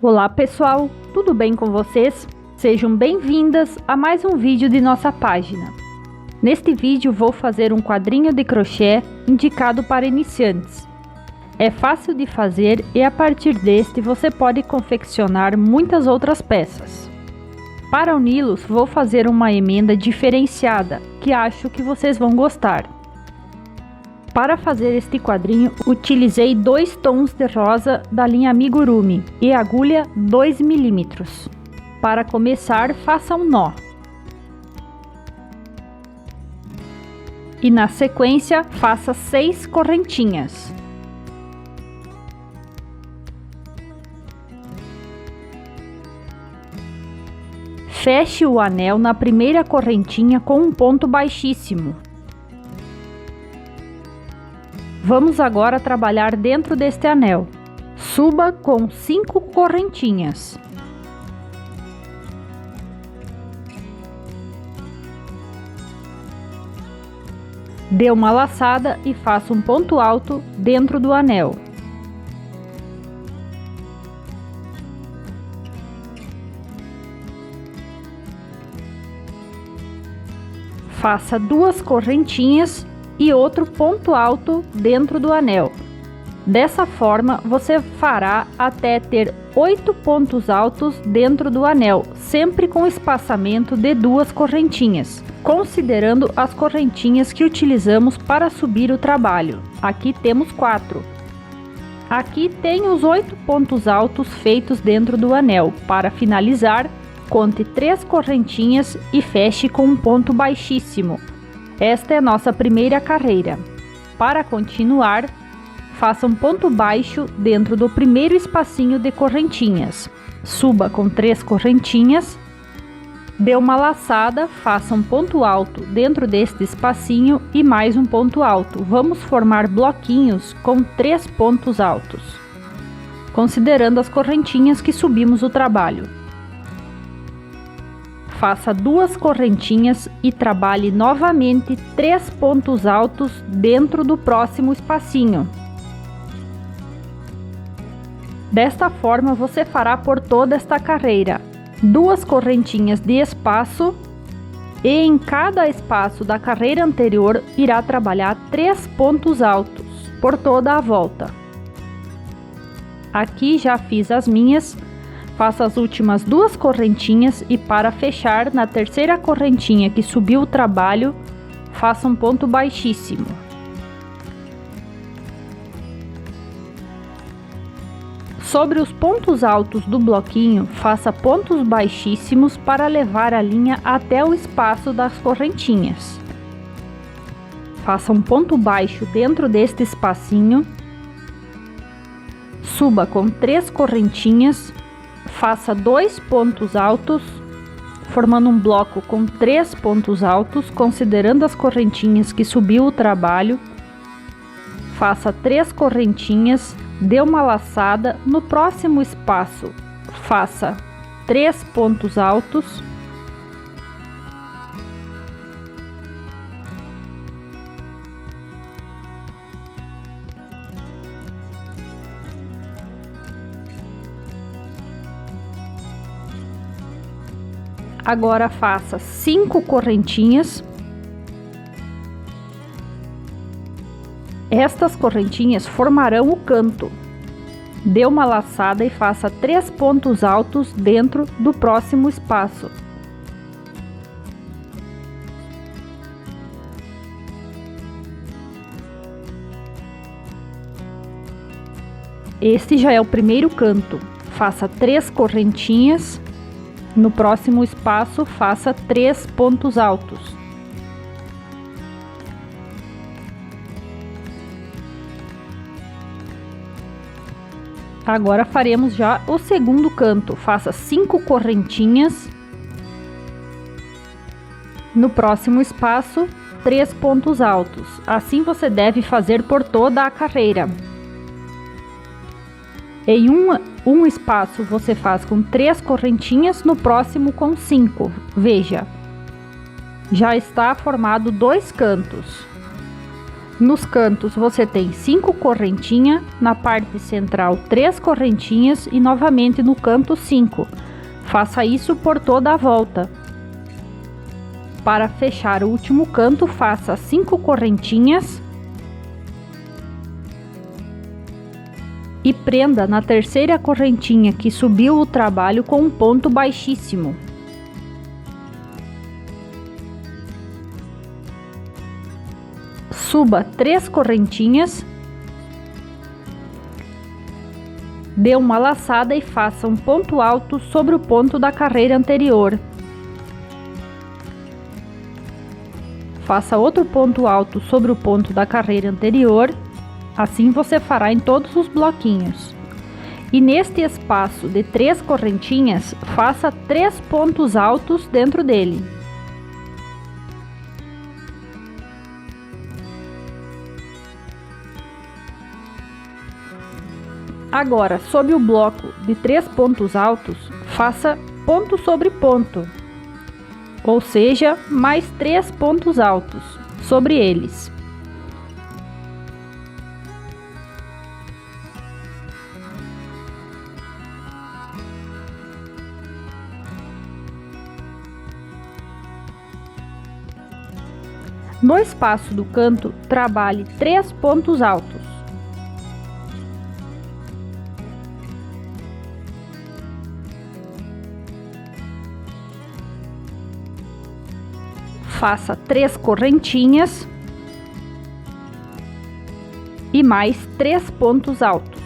Olá pessoal, tudo bem com vocês? Sejam bem-vindas a mais um vídeo de nossa página. Neste vídeo vou fazer um quadrinho de crochê indicado para iniciantes. É fácil de fazer e a partir deste você pode confeccionar muitas outras peças. Para uni-los vou fazer uma emenda diferenciada que acho que vocês vão gostar. Para fazer este quadrinho, utilizei 2 tons de rosa da linha Amigurumi e agulha 2 mm. Para começar, faça um nó. E na sequência, faça 6 correntinhas. Feche o anel na primeira correntinha com um ponto baixíssimo. Vamos agora trabalhar dentro deste anel. Suba com 5 correntinhas. Dê uma laçada e faça um ponto alto dentro do anel. Faça 2 correntinhas e outro ponto alto dentro do anel. Dessa forma, você fará até ter 8 pontos altos dentro do anel, sempre com espaçamento de 2 correntinhas, considerando as correntinhas que utilizamos para subir o trabalho. Aqui temos 4. Aqui tem os 8 pontos altos feitos dentro do anel. Para finalizar, conte 3 correntinhas e feche com um ponto baixíssimo. Esta é a nossa primeira carreira. Para continuar, faça um ponto baixo dentro do primeiro espacinho de correntinhas. Suba com 3 correntinhas, dê uma laçada, faça um ponto alto dentro deste espacinho e mais um ponto alto. Vamos formar bloquinhos com 3 pontos altos, considerando as correntinhas que subimos o trabalho. Faça 2 correntinhas e trabalhe novamente 3 pontos altos dentro do próximo espacinho. Desta forma você fará por toda esta carreira. 2 correntinhas de espaço e em cada espaço da carreira anterior irá trabalhar 3 pontos altos por toda a volta. Aqui já fiz as minhas. Faça as últimas 2 correntinhas e para fechar, na terceira correntinha que subiu o trabalho, faça um ponto baixíssimo. Sobre os pontos altos do bloquinho, faça pontos baixíssimos para levar a linha até o espaço das correntinhas. Faça um ponto baixo dentro deste espacinho. Suba com 3 correntinhas. Faça 2 pontos altos, formando um bloco com 3 pontos altos, considerando as correntinhas que subiu o trabalho. Faça 3 correntinhas, dê uma laçada, no próximo espaço faça 3 pontos altos. Agora faça 5 correntinhas. Estas correntinhas formarão o canto. Dê uma laçada e faça 3 pontos altos dentro do próximo espaço. Este já é o primeiro canto. Faça 3 correntinhas. No próximo espaço, faça 3 pontos altos. Agora faremos já o segundo canto. Faça 5 correntinhas. No próximo espaço, 3 pontos altos. Assim você deve fazer por toda a carreira. Em um espaço você faz com 3 correntinhas, no próximo com 5. Veja, já está formado 2 cantos. Nos cantos você tem 5 correntinhas, na parte central 3 correntinhas e novamente no canto 5. Faça isso por toda a volta. Para fechar o último canto, faça 5 correntinhas e prenda na terceira correntinha que subiu o trabalho com um ponto baixíssimo. Suba 3 correntinhas, dê uma laçada e faça um ponto alto sobre o ponto da carreira anterior. Faça outro ponto alto sobre o ponto da carreira anterior, assim você fará em todos os bloquinhos. E neste espaço de 3 correntinhas, faça 3 pontos altos dentro dele. Agora, sob o bloco de 3 pontos altos, faça ponto sobre ponto, ou seja, mais 3 pontos altos sobre eles. No espaço do canto, trabalhe 3 pontos altos. Faça 3 correntinhas e mais 3 pontos altos.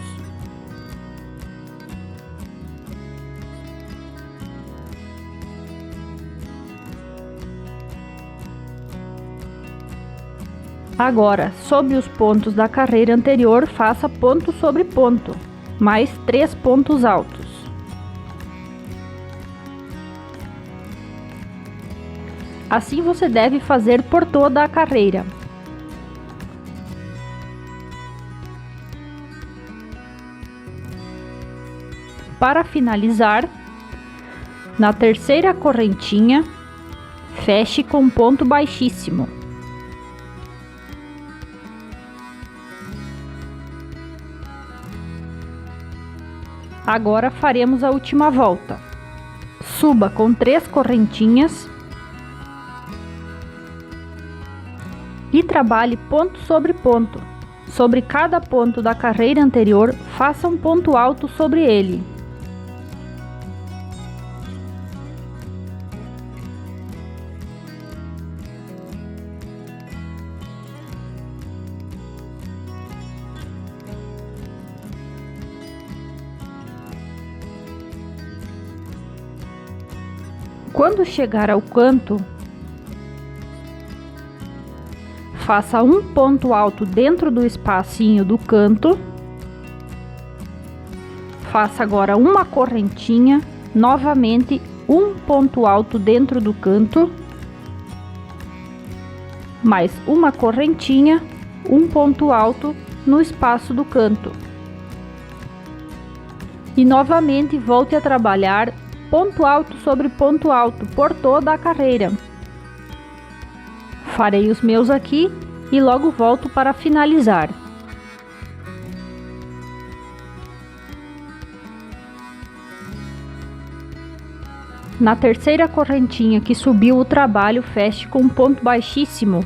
Agora, sob os pontos da carreira anterior, faça ponto sobre ponto, mais 3 pontos altos. Assim você deve fazer por toda a carreira. Para finalizar, na terceira correntinha, feche com ponto baixíssimo. Agora faremos a última volta. Suba com 3 correntinhas e trabalhe ponto sobre ponto. Sobre cada ponto da carreira anterior, faça um ponto alto sobre ele. Quando chegar ao canto, faça um ponto alto dentro do espacinho do canto. Faça agora uma correntinha, novamente um ponto alto dentro do canto, mais uma correntinha, um ponto alto no espaço do canto. E novamente volte a trabalhar ponto alto sobre ponto alto por toda a carreira. Farei os meus aqui e logo volto para finalizar. Na terceira correntinha que subiu o trabalho, feche com um ponto baixíssimo.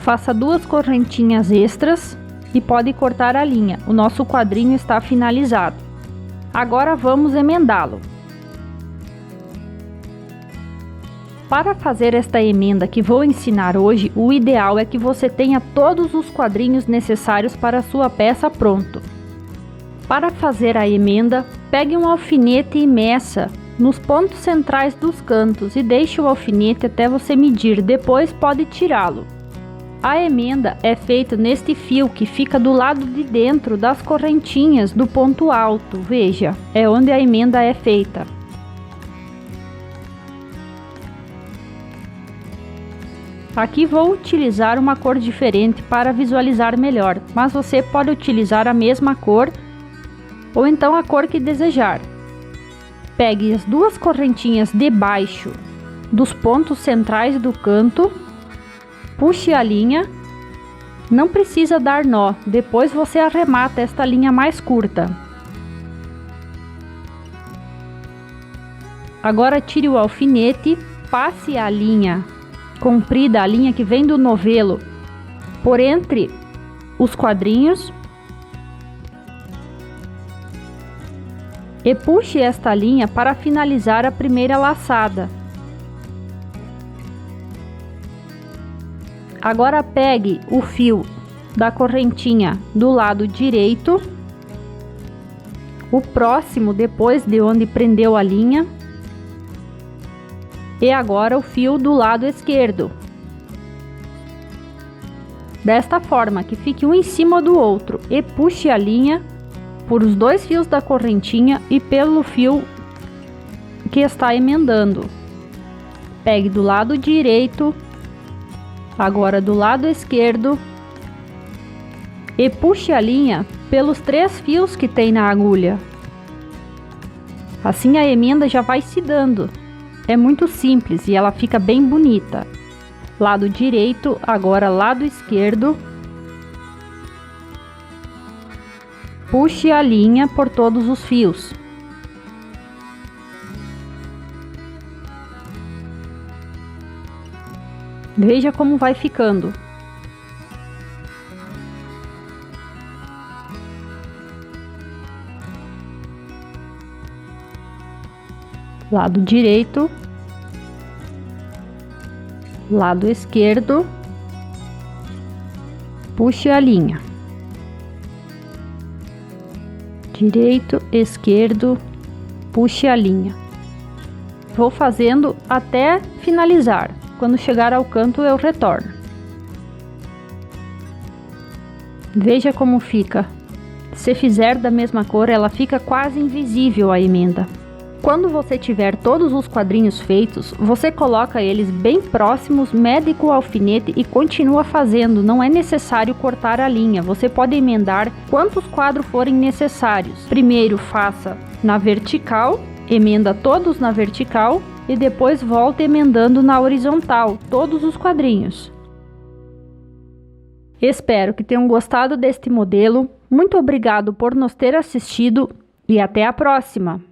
Faça 2 correntinhas extras e pode cortar a linha. O nosso quadrinho está finalizado. Agora vamos emendá-lo. Para fazer esta emenda que vou ensinar hoje, o ideal é que você tenha todos os quadrinhos necessários para a sua peça pronto. Para fazer a emenda, pegue um alfinete e meça nos pontos centrais dos cantos e deixe o alfinete até você medir, depois pode tirá-lo. A emenda é feita neste fio que fica do lado de dentro das correntinhas do ponto alto, veja, é onde a emenda é feita. Aqui vou utilizar uma cor diferente para visualizar melhor, mas você pode utilizar a mesma cor ou então a cor que desejar. Pegue as duas correntinhas debaixo dos pontos centrais do canto, puxe a linha, não precisa dar nó, depois você arremata esta linha mais curta. Agora tire o alfinete, passe a linha comprida, a linha que vem do novelo, por entre os quadrinhos e puxe esta linha para finalizar a primeira laçada. Agora pegue o fio da correntinha do lado direito, o próximo depois de onde prendeu a linha, e agora o fio do lado esquerdo. Desta forma que fique um em cima do outro, e puxe a linha por os dois fios da correntinha e pelo fio que está emendando. Pegue do lado direito, agora do lado esquerdo, e puxe a linha pelos 3 fios que tem na agulha. Assim a emenda já vai se dando. É muito simples e ela fica bem bonita. Lado direito, agora lado esquerdo. Puxe a linha por todos os fios. Veja como vai ficando. Lado direito, lado esquerdo, puxe a linha. Direito, esquerdo, puxe a linha. Vou fazendo até finalizar. Quando chegar ao canto eu retorno. Veja como fica. Se fizer da mesma cor, ela fica quase invisível a emenda. Quando você tiver todos os quadrinhos feitos, você coloca eles bem próximos, mede com o alfinete e continua fazendo. Não é necessário cortar a linha, você pode emendar quantos quadros forem necessários. Primeiro faça na vertical, emenda todos na vertical e depois volta emendando na horizontal, todos os quadrinhos. Espero que tenham gostado deste modelo. Muito obrigado por nos ter assistido e até a próxima!